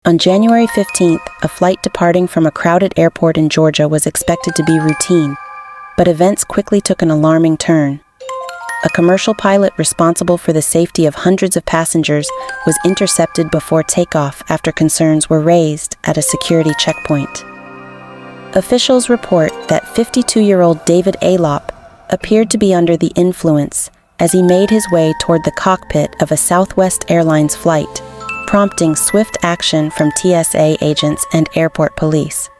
On January 15th, a flight departing from a crowded airport in Georgia was expected to be routine, but events quickly took an alarming turn. A commercial pilot responsible for the safety of hundreds of passengers was intercepted before takeoff after concerns were raised at a security checkpoint. Officials report that 52-year-old David Alop appeared to be under the influence as he made his way toward the cockpit of a Southwest Airlines flight, prompting swift action from TSA agents and airport police.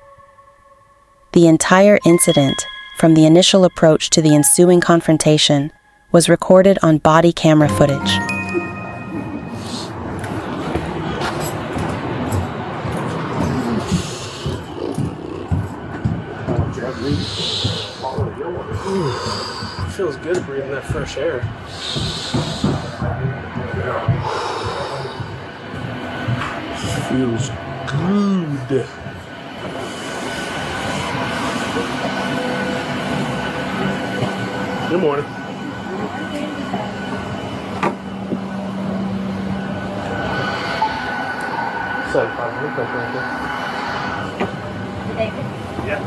The entire incident, from the initial approach to the ensuing confrontation, was recorded on body camera footage. It feels good breathing that fresh air. Feels good. Good morning. David? Yeah.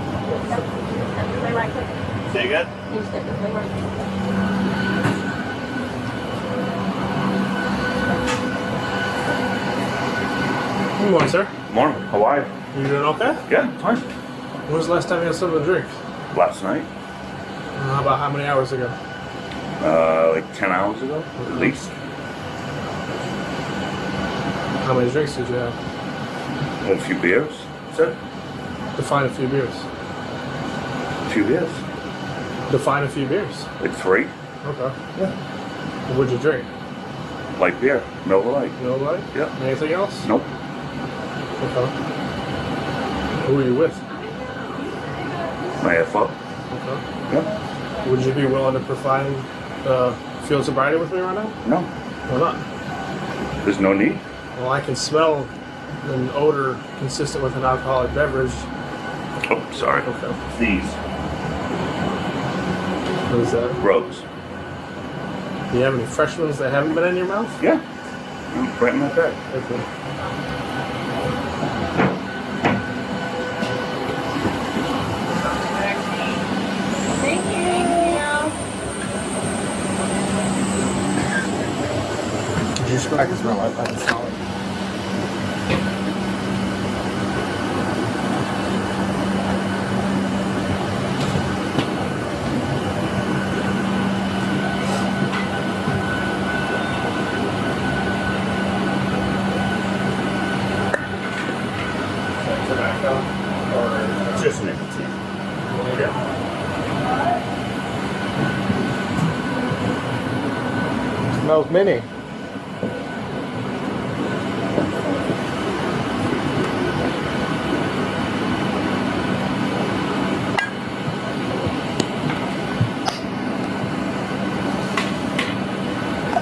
Say again? Good morning, sir. Morning. How are you? You doing okay? Yeah, fine. When was the last time you had something to drink? Last night. About how many hours ago? Like 10 hours ago, at least. How many drinks did you have? Had a few beers. That's it. Define a few beers. A few beers. Define a few beers. Like 3. Okay. Yeah. What'd you drink? Light beer. Miller Lite. No light? Yeah. Anything else? Nope. Okay. Who are you with? My FO. Okay. Yeah. Would you be willing to provide field sobriety with me right now? No. Why not? There's no need. Well, I can smell an odor consistent with an alcoholic beverage. Oh, sorry. Okay. These. What is that? Rose. Do you have any fresh ones that haven't been in your mouth? Yeah. Right in my bag. Okay. Thank you. Did you smell? I can smell it. I can smell it. Tobacco or just nicotine? Yeah. Smells mini.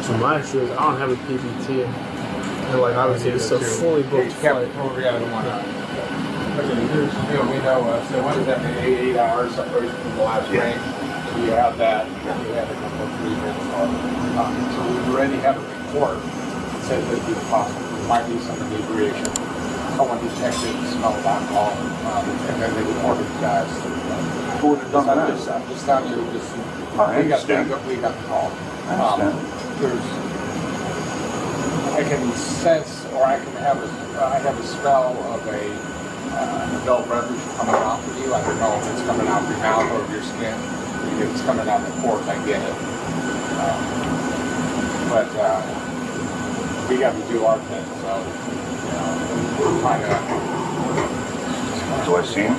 So my issue is I don't have a PBT. And like obviously it's a fully booked flight. Over the other one. Okay, here's, we know, so what does that mean, 8 hours separation from the last Yeah. rank? So you have that, and then you have a couple of 3 minutes on. So we already have a report that says that it's possible, there might be some inebriation. Someone detected the smell of alcohol, and then they reported the guys. Who would have done that? I'm just telling you, just, I we got understand. the call. I understand. I can sense, or I have a smell of an adult beverage coming off of you. I don't know if it's coming out of your mouth or your skin. If it's coming out of the pores, I get it. But we got to do our thing, so we're trying to. Do I see him?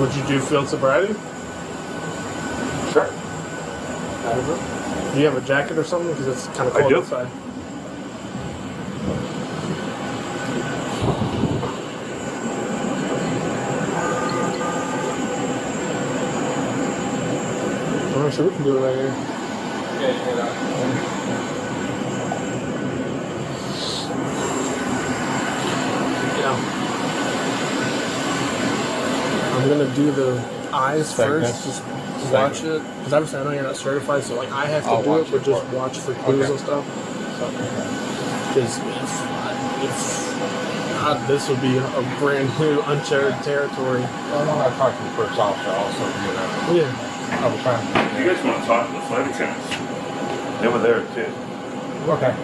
Would you do field sobriety? Sure. Do you have a jacket or something? Because it's kind of I cold do. outside. Alright, so we can do it right here. Yeah. I'm gonna do the eyes first. Just watch it, because obviously I know you're not certified, so like I have to I'll do watch it, but it just for- watch for clues Okay. and stuff. Because This would be a brand new uncharted territory. Well, I want to talk to the first officer also. Yeah. I was trying to. You guys want to talk to the flight attendants? They were there too. Okay,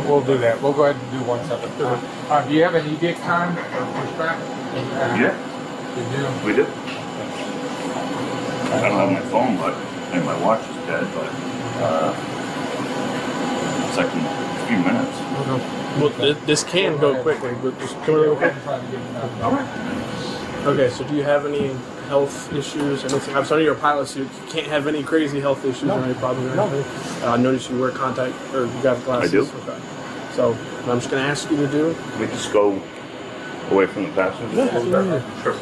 we'll do that. We'll go ahead and do one separate. Do you have an edict time or pushback? Yeah, You do? we do. I don't have my phone, but and my watch is dead, but it's like in a few minutes. Well, this can go quickly, but just come real quick. Okay, so do you have any health issues? Anything? I'm sorry, you're a pilot, so you can't have any crazy health issues or any problems or anything. I noticed you wear contact, or you got glasses. I do. Okay. So what I'm just going to ask you to do. We just go away from the passengers. Sure.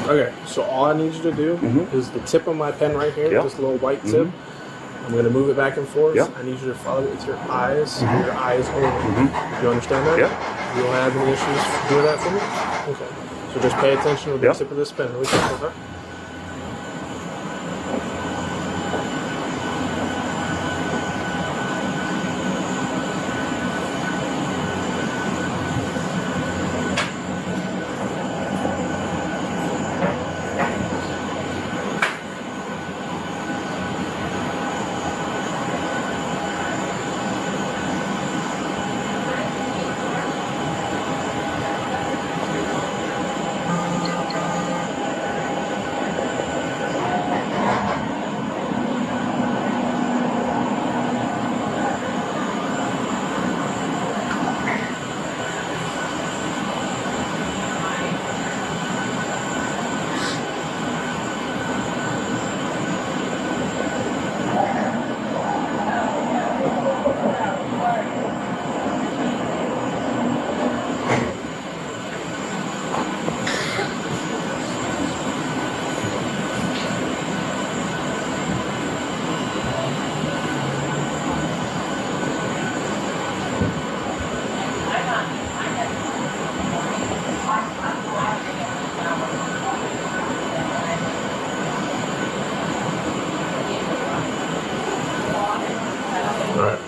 Okay, so all I need you to do is the tip of my pen right here, this little white tip. I'm going to move it back and forth. Yeah. I need you to follow it with your eyes, and your eyes only. You understand that? Yeah. You don't have any issues doing that for me? Okay. So just pay attention to the tip of this pen. Really quick, okay?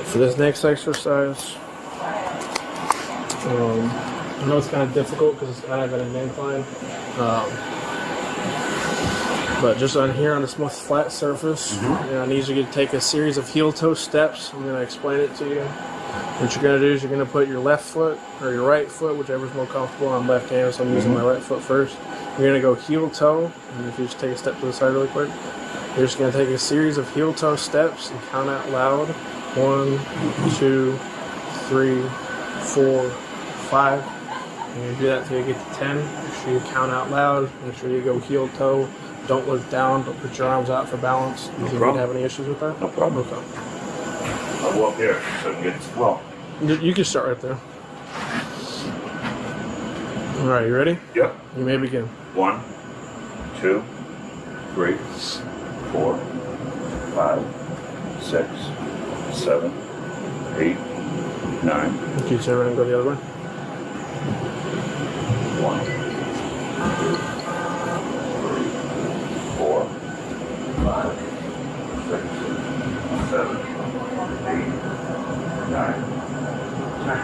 For this next exercise, I know it's kind of difficult because it's kind of at an incline, but just on here on this most flat surface, I need you to take a series of heel-toe steps. I'm going to explain it to you. What you're going to do is you're going to put your left foot or your right foot, whichever's more comfortable. I'm left-handed, so I'm using my right foot first. You're going to go heel-toe, and if you just take a step to the side really quick, you're just going to take a series of heel-toe steps and count out loud. 1, 2, 3, 4, 5. And you do that until you get to 10. Make sure you count out loud. Make sure you go heel toe. Don't look down. Don't put your arms out for balance. Do you think you'd have any issues with that? No problem. Okay. I'll walk here so I can get well. You can start right there. All right, you ready? Yep. You may begin. 1, 2, 3, 4, 5, 6, 7, 8, 9. Can you turn around and go the other way? 1, 2, 3, 4, 5, 6, 7, 8, 9, 10.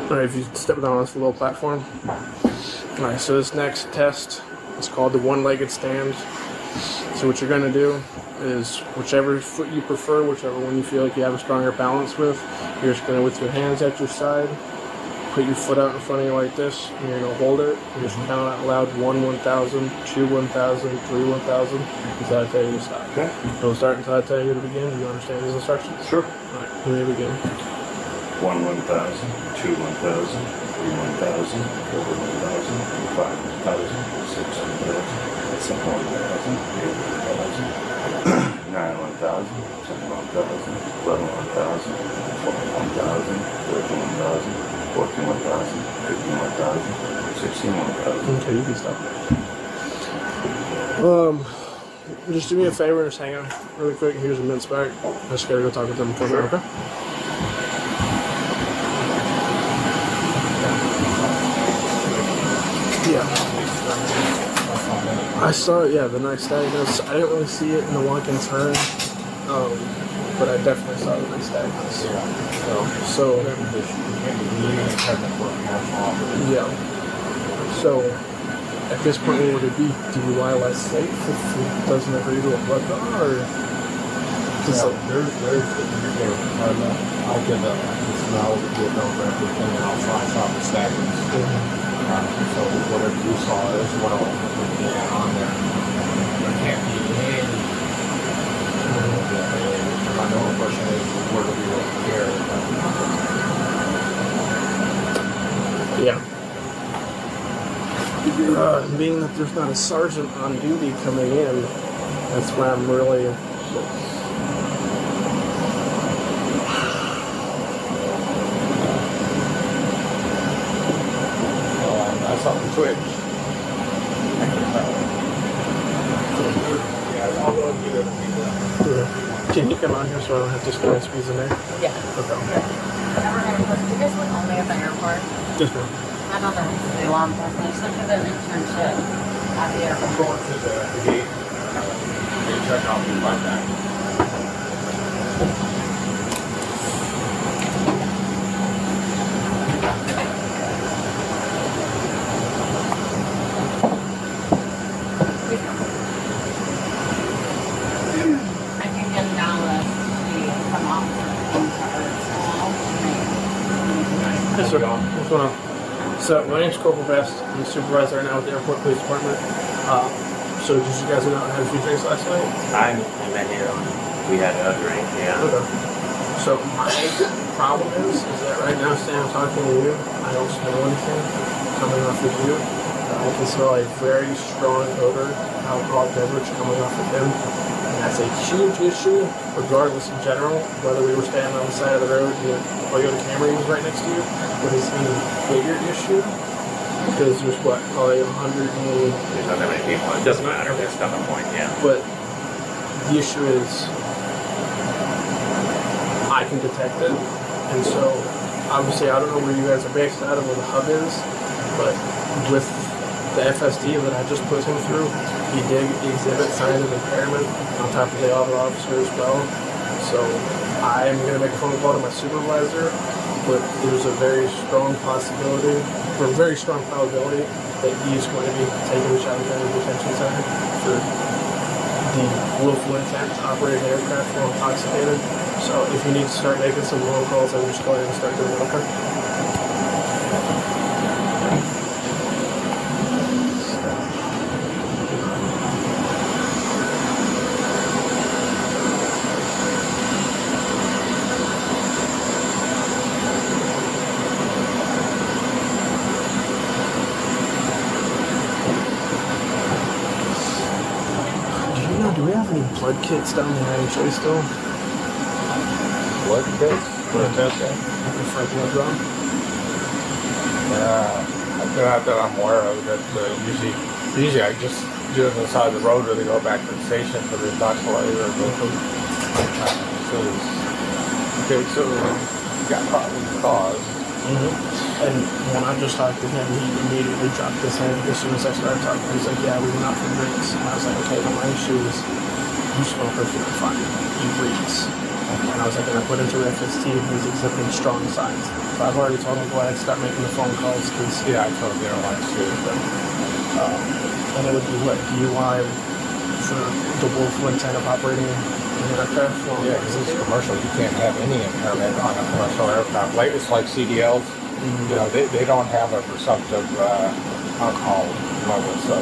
All right, if you step down on this little platform. All right, so this next test is called the one-legged stand. So what you're going to do is whichever foot you prefer, whichever one you feel like you have a stronger balance with, you're just going to, with your hands at your side, put your foot out in front of you like this, and you're going to hold it. You're just count out loud 1, 1,000, 2, 1,000, 3, 1,000, until I tell you to stop. Okay. Don't start until I tell you to begin. Do you understand these instructions? Sure. All right, here we begin. 1, 1,000, 2, 1,000, 3, 1,000, 4, 1,000, 5, 1,000, 6, 1,000. 7, 1,000, 8, 1,000, 9, 1,000, 10, 1,000, 11, 1,000, 12, 1,000, 13, 1,000, 14, 1,000, 15, 1,000, 16, 1,000. Okay, you can stop. Just do me a favor and just hang on really quick. Here's a mince back. I just gotta go talk with them for a minute, okay? Yeah. I saw it, yeah, the nice stag. I didn't really see it in the walk and turn, but I definitely saw the nice stag. So yeah. So at this point, what would it be? DUI less safe if it doesn't agree to a blood draw, or? There's I'll get the smell, get over everything, and I'll flash off the statements. So whatever you saw is what I'll add on there. There can't be any. My only question is where do we go from here? Yeah. Being that there's not a sergeant on duty coming in, that's why I'm really. I saw the Twitch. Can you come on here so I don't have to squeeze in there? Yeah. Okay. Do you guys look only at the airport? Just one. I don't know if it's a long time. I just looked at an internship at the I'm airport. going to the gate. Check out the my back. I can get down to come off Yes, sir. What's going on? So, my name's Corporal Best. I'm the supervisor right now with the Airport Police Department. So, did you guys go out and have a few drinks last night? I met here. We had a drink, yeah. Okay. So, my problem is that right now, Sam, I'm talking to you, I don't smell anything coming off of you. I can smell a very strong odor, alcoholic beverage coming off of him. And that's a huge issue, regardless in general, whether we were standing on the side of the road and the Toyota Camry was right next to you, but it's an even bigger issue because there's probably 100 and... There's not that many people. It doesn't matter. It's not the point, yeah. But the issue is I can detect it, and so obviously I don't know where you guys are based out of, where the hub is, but with the FSD that I just put him through, he did exhibit signs of impairment on top of the other officer as well. So I'm going to make a phone call to my supervisor, but there's a very strong possibility, or a very strong probability, that he's going to be taken to Child Family Detention Center for the willful intent to operate an aircraft while intoxicated. So if you need to start making some phone calls, I would just go ahead and start doing it, okay? Do we have any blood kits down the IHA still? Blood test? Blood test? For a blood draw? Not that I'm aware of. That usually I just do it on the side of the road, or they go back to the station for the intoxicated or so you got probably cause. And when I just talked to him, he immediately dropped his hand as soon as I started talking. He's like, yeah, we went out for drinks. And I was like, okay, well, my issue is you smoke perfectly fine. You breathe. And I was like, and I put into FST, and he's exhibiting strong signs. So I've already told him to go ahead and start making the phone calls. Cause, Yeah, I told the airlines too. and it would be what, DUI for the willful intent of operating an aircraft? Well, Yeah, because it's commercial. You can't have any impairment on a commercial aircraft. Like, it's like CDLs. You know, they don't have a presumptive alcohol level. So,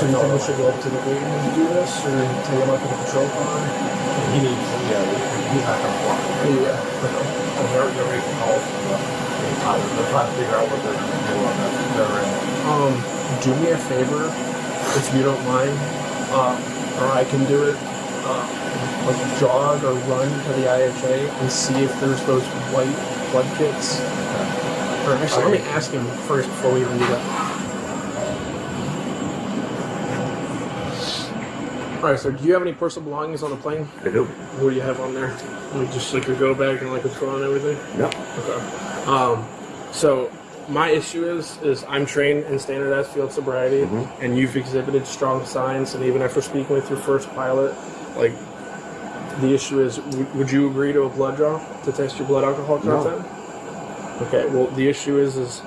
So you think we should go up to the gate and do this, or take him up to the patrol car? he's not going to walk. Yeah. They're making calls. They're trying to figure out what they're going to do on that. Do me a favor, if you don't mind, or I can do it. Like jog or run to the IHA and see if there's those white blood kits. Or actually, let me ask him first before we even do that. Alright, so do you have any personal belongings on the plane? I do. What do you have on there? Like just like your go bag and like a phone and everything? Yep. Okay. So my issue is I'm trained in standardized field sobriety, and you've exhibited strong signs, and even after speaking with your first pilot, like, the issue is, would you agree to a blood draw to test your blood alcohol content? No. Okay, well, the issue is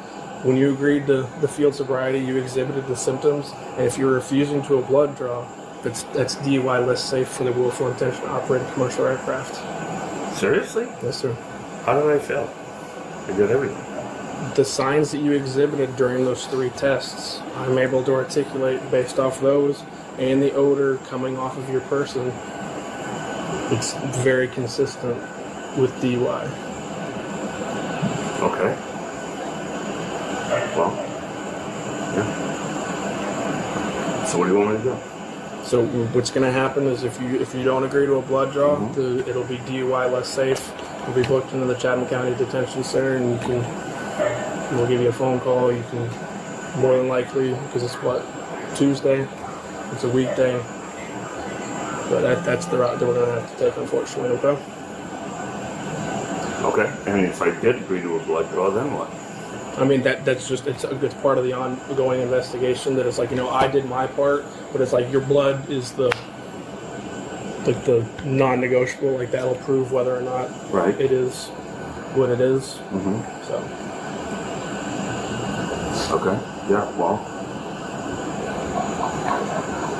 when you agreed to the field sobriety, you exhibited the symptoms, and if you're refusing to a blood draw, that's DUI list safe for the willful intention to operate a commercial aircraft. Seriously? Yes, sir. How did I fail? I did everything. The signs that you exhibited during those 3 tests, I'm able to articulate based off those and the odor coming off of your person. It's very consistent with DUI. Okay. Well, yeah. So what do you want me to do? So what's going to happen is if you don't agree to a blood draw, it'll be DUI less safe. You'll be booked into the Chatham County Detention Center, and we'll give you a phone call. You can more than likely, because it's Tuesday. It's a weekday. But that's the route that we're going to have to take, unfortunately, okay? Okay. And if I did agree to a blood draw, then what? I mean, that's just, it's part of the ongoing investigation that it's like, I did my part, but it's like your blood is the non-negotiable, like that'll prove whether or not it is what it is. So. Okay. Yeah, well.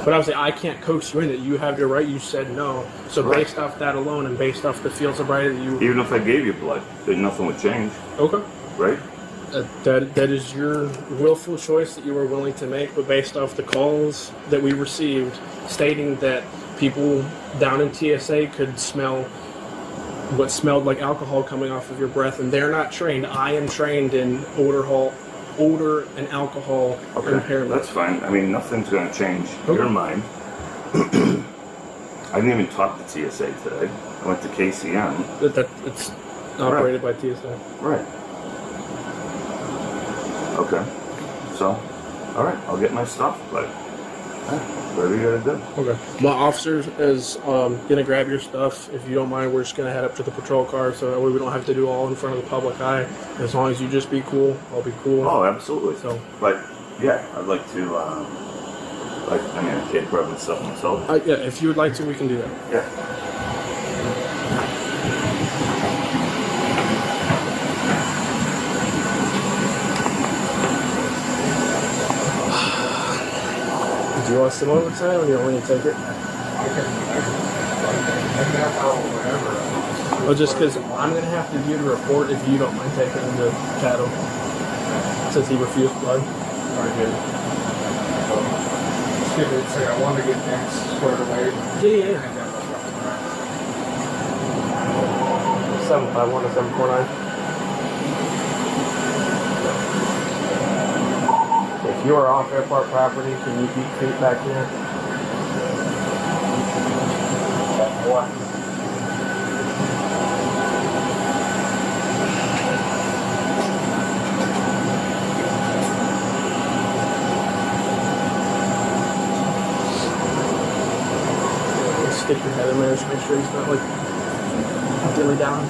But obviously, I can't coax you in it. You have your right. You said no. So based off that alone, and based off the field sobriety that you... Even if I gave you blood, then nothing would change. Okay. Right? That is your willful choice that you were willing to make, but based off the calls that we received stating that people down in TSA could smell what smelled like alcohol coming off of your breath, and they're not trained. I am trained in odor and alcohol impairment. That's fine. I mean, nothing's going to change your mind. I didn't even talk to TSA today. I went to KCM. It's operated by TSA. Right. Okay. So, all right, I'll get my stuff, but whatever you gotta do. Okay. My officer is gonna grab your stuff. If you don't mind, we're just gonna head up to the patrol car so that way we don't have to do all in front of the public eye. As long as you just be cool, I'll be cool. Oh, absolutely. So, but yeah, I'd like to. I can't grab my stuff myself. Yeah, if you would like to, we can do that. Yeah. Do you want some overtime, or do you want me to take it? I can have whatever. Well, just because I'm going to have to view the report if you don't mind taking him to Chatham, since he refused blood. I did. Just give it a second. I want to get things squared away. Yeah. 751 to 749. If you are off airport property, can you keep feet back here? What? Stick your head in there, just make sure he's not like dilly down.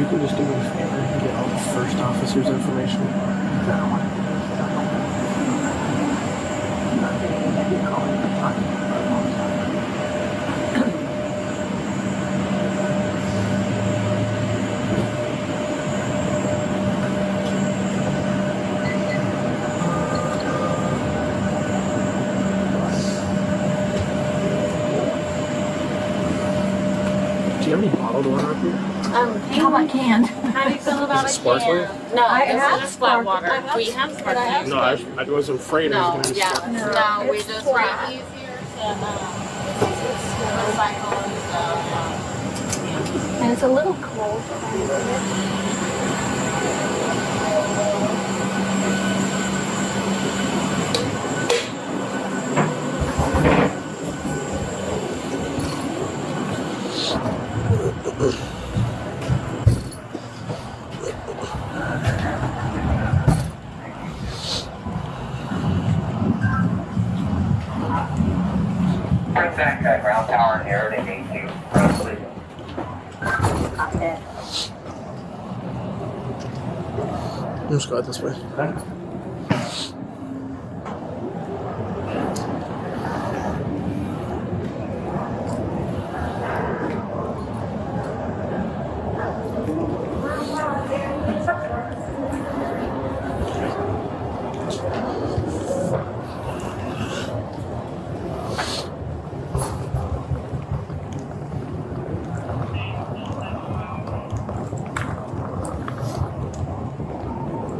you can just do me a favor and get all the first officer's information. Do you have any bottled water up here? I can't. How do you feel about Is it sparkling? No, I this have is flat water. sparkling. We have sparkling. No, I wasn't afraid it was No, going to be yeah, sparkling. no, we It's just flat. make easier to recycle and stuff. And it's a little cold. Contact that ground tower here, they need to proceed. Cockpit. Let's go out this way.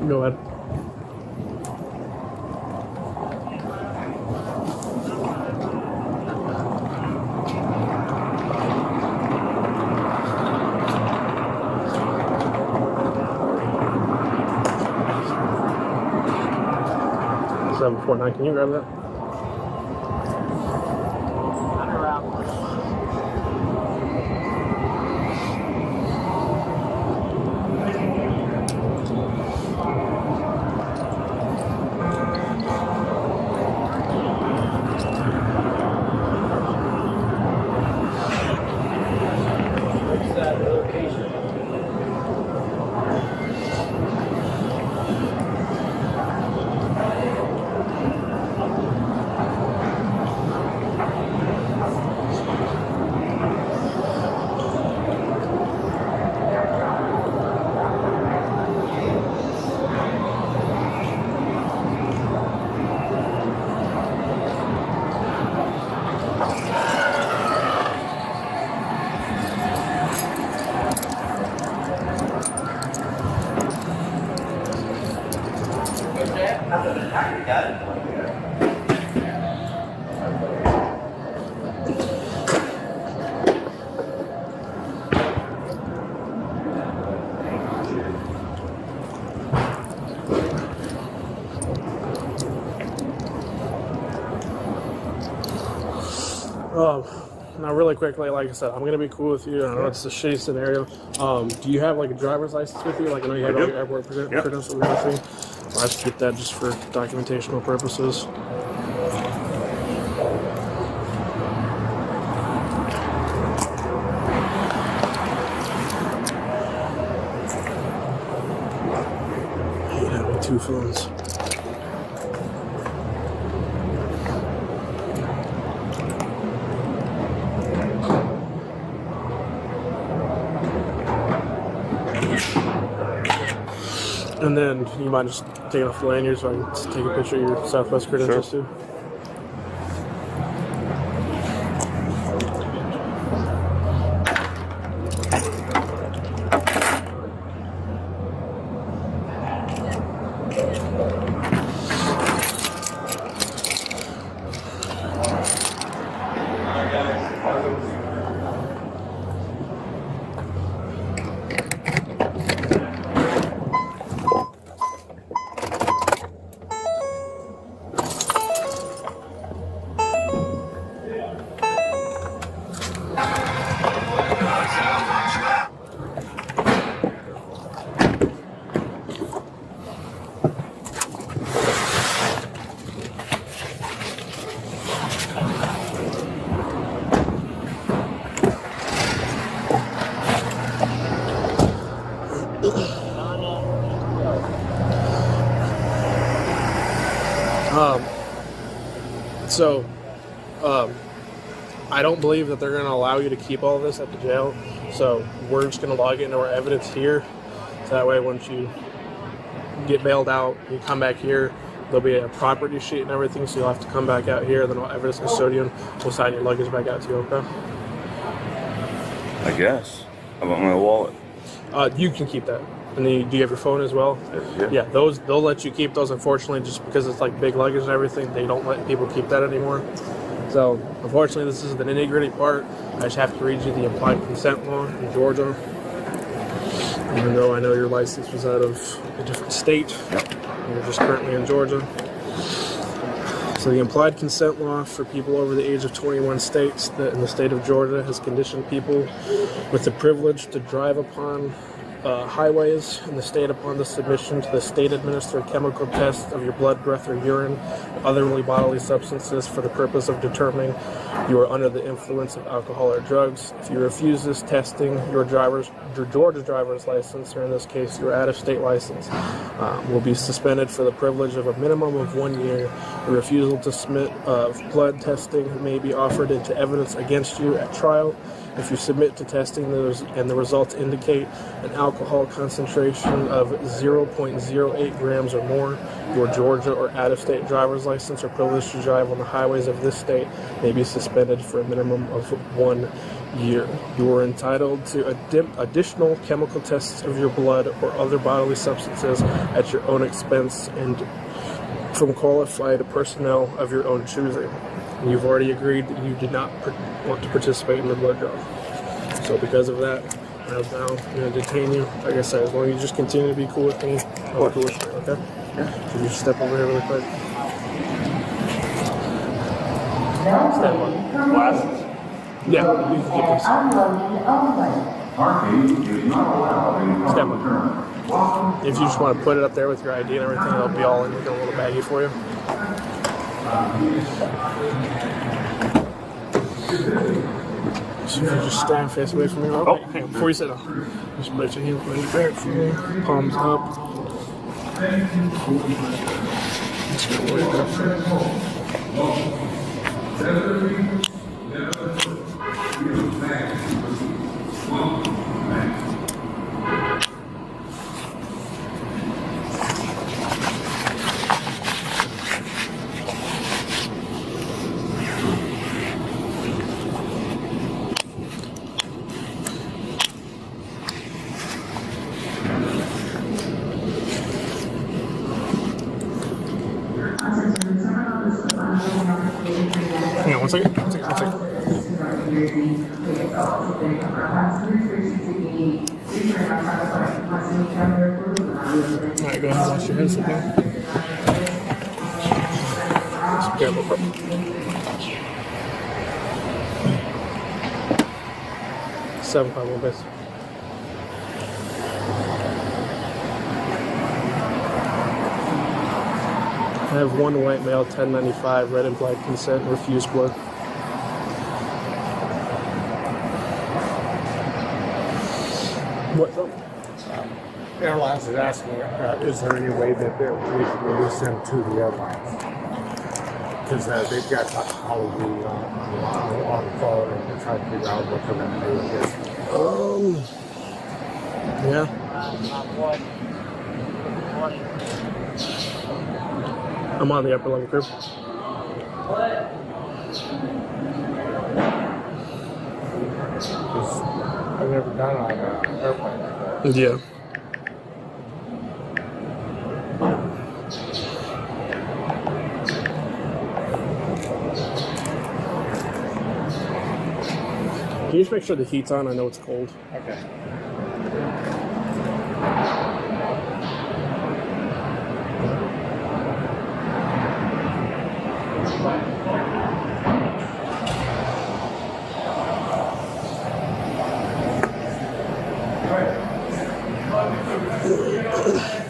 Go ahead. Seven 4 9. Can you grab that? Now, really quickly, like I said, I'm gonna be cool with you. I know it's a shitty scenario. Do you have like a driver's license with you? Like I know you have all your airport credentials and everything. I should get that just for documentational purposes. You have 2 phones. And then you might just take off the lanyard so I can just take a picture of your Southwest credentials too. So, I don't believe that they're going to allow you to keep all this at the jail. So we're just going to log it into our evidence here. So that way, once you get bailed out, you come back here, there'll be a property sheet and everything. So you'll have to come back out here. Then our evidence custodian will sign your luggage back out to you. Okay? I guess. How about my wallet? You can keep that. And then do you have your phone as well? Yeah, those they'll let you keep those. Unfortunately, just because it's like big luggage and everything, they don't let people keep that anymore. So unfortunately, this is the nitty-gritty part. I just have to read you the implied consent law in Georgia. Even though I know your license was out of a different state, you're just currently in Georgia. So the implied consent law for people over the age of 21 states that in the state of Georgia has conditioned people with the privilege to drive upon highways in the state upon the submission to the state-administered chemical test of your blood, breath, or urine, other bodily substances for the purpose of determining you are under the influence of alcohol or drugs. If you refuse this testing, your Georgia driver's license, or in this case your out-of-state license, will be suspended for the privilege of a minimum of 1 year. The refusal to submit blood testing may be offered into evidence against you at trial. If you submit to testing and the results indicate an alcohol concentration of 0.08 grams or more, your Georgia or out-of-state driver's license or privilege to drive on the highways of this state may be suspended for a minimum of 1 year. You are entitled to additional chemical tests of your blood or other bodily substances at your own expense and from qualified personnel of your own choosing. You've already agreed that you did not want to participate in the blood draw. So because of that, I'm now going to detain you. Like I said, as long as you just continue to be cool with me, I'll be cool with you, okay? Yeah. So you just step over here really quick. Stand by. Glasses? Yeah, you can keep this. Stand by. If you just want to put it up there with your ID and everything, it'll be all in a little baggie for you. So you just stand face away from me. Oh, hang on, before you sit down, just put your hands behind your back for me, palms up. Just gonna work hang on, one second. Alright, go ahead and wash your hands again. Seven, 5, 1 base. I have one white male, 1095, red implied consent, refused blood. What? Airlines is asking, is there any way that we can release them to the airlines? Because they've got all of the on the phone and they're trying to figure out what they're going to do with this. Yeah. I'm on the upper level group. I've never done on an airplane like that. Yeah. Can you just make sure the heat's on? I know it's cold. Okay. All right.